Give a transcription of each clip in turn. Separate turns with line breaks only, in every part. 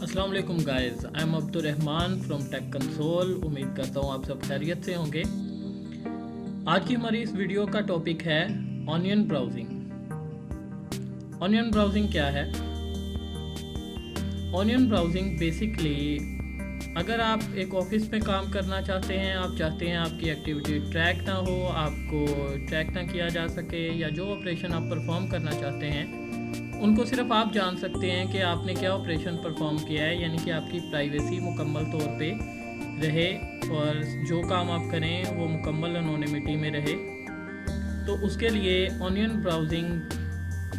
अस्सलाम वालेकुम guys, I am Abdul Rahman from tech console. उम्मीद करता हूँ आप सब खैरियत से होंगे। आज की हमारी इस वीडियो का टॉपिक है ऑनियन ब्राउजिंग। ऑनियन ब्राउजिंग क्या है? ऑनियन ब्राउजिंग बेसिकली अगर आप एक ऑफिस में काम करना चाहते हैं, आप चाहते हैं आपकी एक्टिविटी ट्रैक ना हो, आपको ट्रैक ना किया जा सके, या जो ऑपरेशन आप परफॉर्म करना चाहते हैं उनको सिर्फ आप जान सकते हैं कि आपने क्या ऑपरेशन परफॉर्म किया है, यानी कि आपकी प्राइवेसी मुकम्मल तौर पे रहे और जो काम आप करें वो मुकम्मल एनोनिमिटी में रहे। तो उसके लिए ऑनियन ब्राउजिंग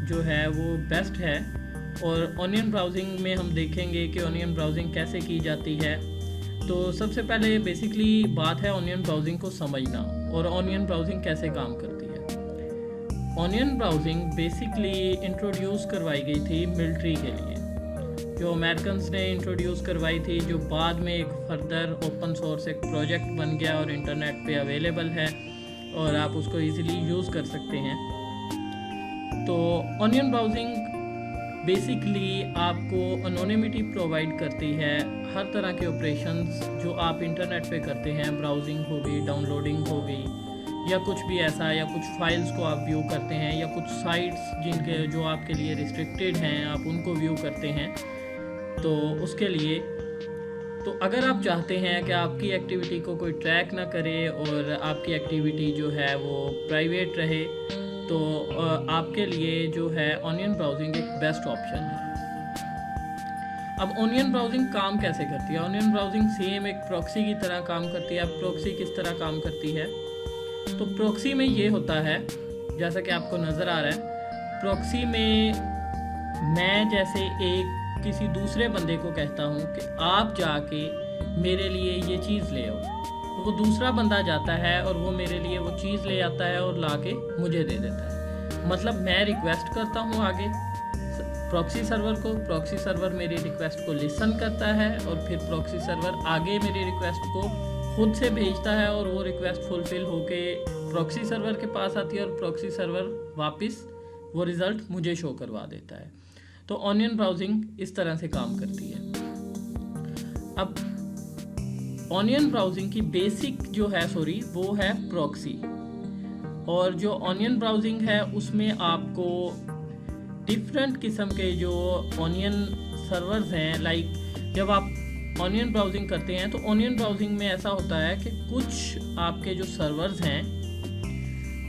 जो है वो बेस्ट है। और ऑनियन ब्राउजिंग में हम देखेंगे कि ऑनियन ब्राउजिंग कैसे की जाती है। तो सबसे पहले बेसिकली बात है ऑनियन ब्राउजिंग को समझना और ऑनियन ब्राउजिंग कैसे काम करती है। ऑनियन ब्राउजिंग बेसिकली इंट्रोड्यूस करवाई गई थी मिलिट्री के लिए, जो अमेरिकन्स ने इंट्रोड्यूस करवाई थी, जो बाद में एक फर्दर ओपन सोर्स एक प्रोजेक्ट बन गया और इंटरनेट पे अवेलेबल है और आप उसको इजीली यूज़ कर सकते हैं। तो ऑनियन ब्राउजिंग बेसिकली आपको एनोनिमिटी प्रोवाइड करती है। हर तरह के ऑपरेशंस जो आप इंटरनेट पे करते हैं, ब्राउजिंग हो गई, डाउनलोडिंग हो गई, या कुछ भी ऐसा, या कुछ फाइल्स को आप व्यू करते हैं, या कुछ साइट्स जिनके जो आपके लिए रिस्ट्रिक्टेड हैं आप उनको व्यू करते हैं। तो उसके लिए तो अगर आप चाहते हैं कि आपकी एक्टिविटी को कोई ट्रैक ना करे और आपकी एक्टिविटी जो है वो प्राइवेट रहे, तो आपके लिए जो है ऑनियन ब्राउजिंग एक बेस्ट ऑप्शन है। अब ऑनियन ब्राउजिंग काम कैसे करती है? ऑनियन ब्राउजिंग सेम एक प्रॉक्सी की तरह काम करती है। अब प्रॉक्सी किस तरह काम करती है? तो प्रॉक्सी में ये होता है, जैसा कि आपको नज़र आ रहा है, प्रॉक्सी में मैं जैसे एक किसी दूसरे बंदे को कहता हूँ कि आप जाके मेरे लिए ये चीज़ ले आओ, तो वो दूसरा बंदा जाता है और वो मेरे लिए वो चीज़ ले आता है और ला के मुझे दे देता है। मतलब मैं रिक्वेस्ट करता हूँ आगे प्रॉक्सी सर्वर को, प्रॉक्सी सर्वर मेरी रिक्वेस्ट को लिसन करता है और फिर प्रॉक्सी सर्वर आगे मेरी रिक्वेस्ट को खुद से भेजता है और वो रिक्वेस्ट फुलफिल होके प्रॉक्सी सर्वर के पास आती है और प्रॉक्सी सर्वर वापस वो रिज़ल्ट मुझे शो करवा देता है। तो ऑनियन ब्राउजिंग इस तरह से काम करती है। अब ऑनियन ब्राउजिंग की बेसिक जो है वो है प्रॉक्सी। और जो ऑनियन ब्राउजिंग है उसमें आपको डिफरेंट किस्म के जो ऑनियन सर्वर्स हैं, लाइक जब आप ऑनियन ब्राउजिंग करते हैं तो ऑनियन ब्राउजिंग में ऐसा होता है कि कुछ आपके जो सर्वर्स हैं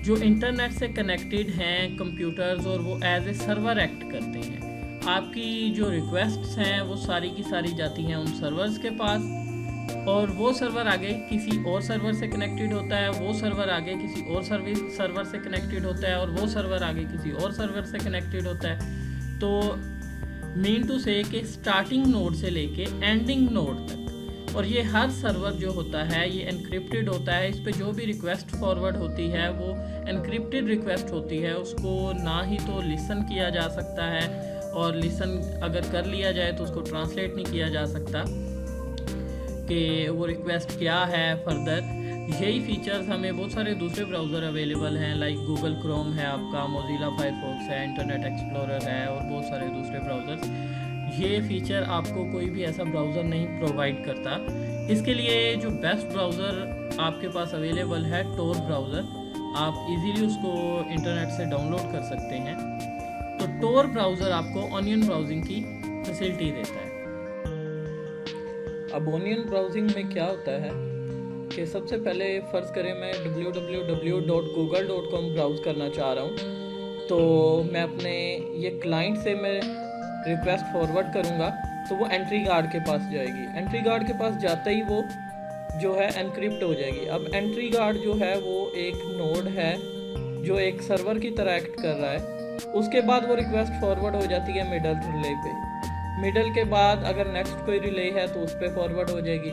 जो इंटरनेट से कनेक्टेड हैं कंप्यूटर्स, और वो एज ए सर्वर एक्ट करते हैं। आपकी जो रिक्वेस्ट्स हैं वो सारी की सारी जाती हैं उन सर्वर्स के पास, और वो सर्वर आगे किसी और सर्वर से कनेक्टेड होता है, वो सर्वर आगे किसी और सर्वर से कनेक्टेड होता है, और वो सर्वर आगे किसी और सर्वर से कनेक्टेड होता है। तो मीन टू से कि स्टार्टिंग नोड से लेके एंडिंग नोड तक, और ये हर सर्वर जो होता है ये एनक्रिप्टेड होता है। इस पे जो भी रिक्वेस्ट फॉरवर्ड होती है वो एनक्रिप्टेड रिक्वेस्ट होती है, उसको ना ही तो लिसन किया जा सकता है, और लिसन अगर कर लिया जाए तो उसको ट्रांसलेट नहीं किया जा सकता कि वो रिक्वेस्ट क्या है फर्दर। यही फीचर्स हमें बहुत सारे दूसरे ब्राउज़र अवेलेबल हैं, लाइक गूगल क्रोम है आपका, मोजिला फायरफॉक्स है, इंटरनेट एक्सप्लोरर है, और बहुत सारे दूसरे ब्राउज़र्स। ये फीचर आपको कोई भी ऐसा ब्राउज़र नहीं प्रोवाइड करता। इसके लिए जो बेस्ट ब्राउज़र आपके पास अवेलेबल है टोर ब्राउज़र, आप इजीली उसको इंटरनेट से डाउनलोड कर सकते हैं। तो टोर ब्राउज़र आपको ऑनियन ब्राउजिंग की फैसिलिटी देता है। अब ऑनियन ब्राउजिंग में क्या होता है कि सबसे पहले फ़र्ज़ करें मैं www.google.com ब्राउज़ करना चाह रहा हूँ, तो मैं अपने ये क्लाइंट से मैं रिक्वेस्ट फॉरवर्ड करूँगा तो वो एंट्री गार्ड के पास जाएगी। एंट्री गार्ड के पास जाते ही वो जो है एनक्रिप्ट हो जाएगी। अब एंट्री गार्ड जो है वो एक नोड है जो एक सर्वर की तरह एक्ट कर रहा है। उसके बाद वो रिक्वेस्ट फॉरवर्ड हो जाती है मिडल रिले पे। मिडल के बाद अगर नेक्स्ट कोई रिले है तो उस पर फॉरवर्ड हो जाएगी।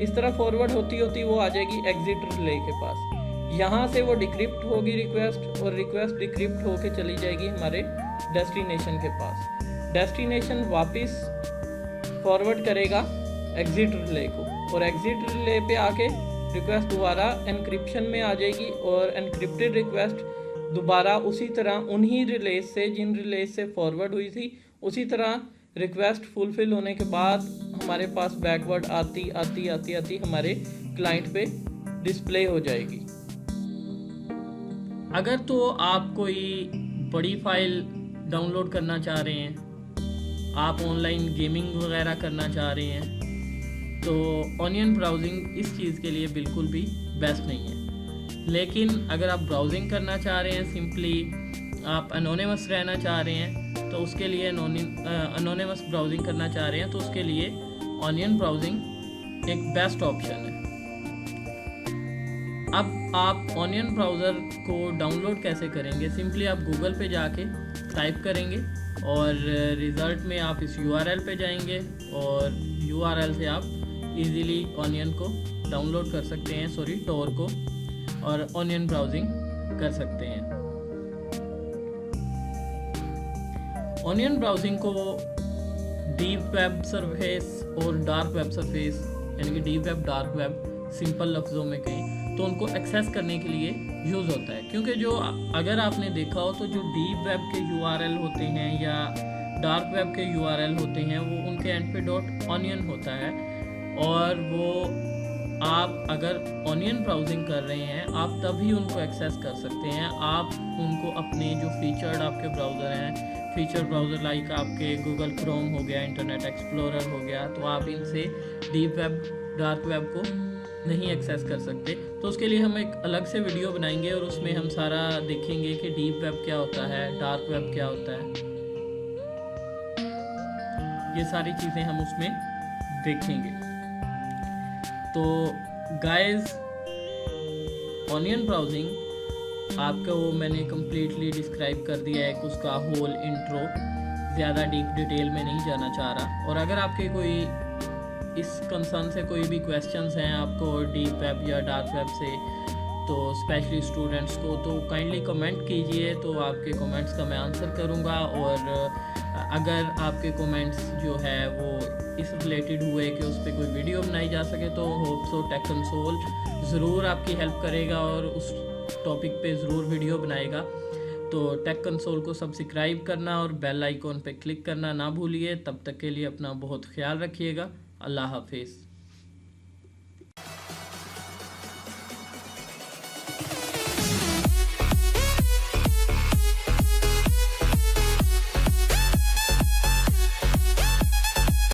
इस तरह फॉरवर्ड होती होती वो आ जाएगी एग्जिट रिले के पास। यहाँ से वो डिक्रिप्ट होगी रिक्वेस्ट, और रिक्वेस्ट डिक्रिप्ट होके चली जाएगी हमारे डेस्टिनेशन के पास। डेस्टिनेशन वापस फॉरवर्ड करेगा एग्जिट रिले को, और एग्जिट रिले पे आके रिक्वेस्ट दोबारा एनक्रिप्शन में आ जाएगी, और एनक्रिप्टेड रिक्वेस्ट दोबारा उसी तरह उन्हीं रिलेज से जिन रिलेज से फॉरवर्ड हुई थी उसी तरह रिक्वेस्ट फुलफ़िल होने के बाद हमारे पास बैकवर्ड आती आती आती आती हमारे क्लाइंट पे डिस्प्ले हो जाएगी। अगर तो आप कोई बड़ी फ़ाइल डाउनलोड करना चाह रहे हैं, आप ऑनलाइन गेमिंग वगैरह करना चाह रहे हैं, तो ऑनियन ब्राउज़िंग इस चीज़ के लिए बिल्कुल भी बेस्ट नहीं है। लेकिन अगर आप ब्राउज़िंग करना चाह रहे हैं, सिंपली आप एनोनिमस रहना चाह रहे हैं, तो उसके लिए एनोनिमस ब्राउज़िंग करना चाह रहे हैं, तो उसके लिए ऑनियन ब्राउज़िंग एक बेस्ट ऑप्शन है। अब आप ऑनियन ब्राउज़र को डाउनलोड कैसे करेंगे? सिंपली आप गूगल पे जाके टाइप करेंगे और रिज़ल्ट में आप इस URL पे जाएंगे और URL से आप इजीली ऑनियन को डाउनलोड कर सकते हैं, टोर को, और ऑनियन ब्राउजिंग कर सकते हैं। ऑनियन ब्राउजिंग को डीप वेब सरफेस और डार्क वेब सरफेस, यानी कि deep web, dark web, simple लफ्ज़ों में कहें तो उनको एक्सेस करने के लिए यूज़ होता है। क्योंकि जो अगर आपने देखा हो तो जो डीप वेब के URL होते हैं या डार्क वेब के URL होते हैं, वो उनके एंड पे .onion होता है, और वो आप अगर ऑनियन ब्राउजिंग कर रहे हैं आप तभी उनको एक्सेस कर सकते हैं। आप उनको अपने जो फीचर्ड आपके ब्राउज़र हैं, फीचर ब्राउज़र लाइक आपके गूगल क्रोम हो गया, इंटरनेट एक्सप्लोरर हो गया, तो आप इनसे डीप वेब, डार्क वेब को नहीं एक्सेस कर सकते। तो उसके लिए हम एक अलग से वीडियो बनाएंगे और उसमें हम सारा देखेंगे कि डीप वेब क्या होता है, डार्क वेब क्या होता है, ये सारी चीज़ें हम उसमें देखेंगे। तो गाइस, ऑनियन ब्राउजिंग आपको मैंने कम्प्लीटली डिस्क्राइब कर दिया है, उसका होल इंट्रो, ज़्यादा डीप डिटेल में नहीं जाना चाह रहा। और अगर आपके कोई इस कंसर्न से कोई भी क्वेश्चंस हैं आपको डीप वेब या डार्क वेब से, तो स्पेशली स्टूडेंट्स को, तो काइंडली कमेंट कीजिए, तो आपके कमेंट्स का मैं आंसर करूँगा। और अगर आपके कमेंट्स जो है वो इस रिलेटेड हुए कि उस पर कोई वीडियो बनाई जा सके, तो होप सो टेक कंसोल ज़रूर आपकी हेल्प करेगा और उस टॉपिक पे ज़रूर वीडियो बनाएगा। तो टेक कंसोल को सब्सक्राइब करना और बेल आइकॉन पे क्लिक करना ना भूलिए। तब तक के लिए अपना बहुत ख्याल रखिएगा। अल्लाह हाफिज़।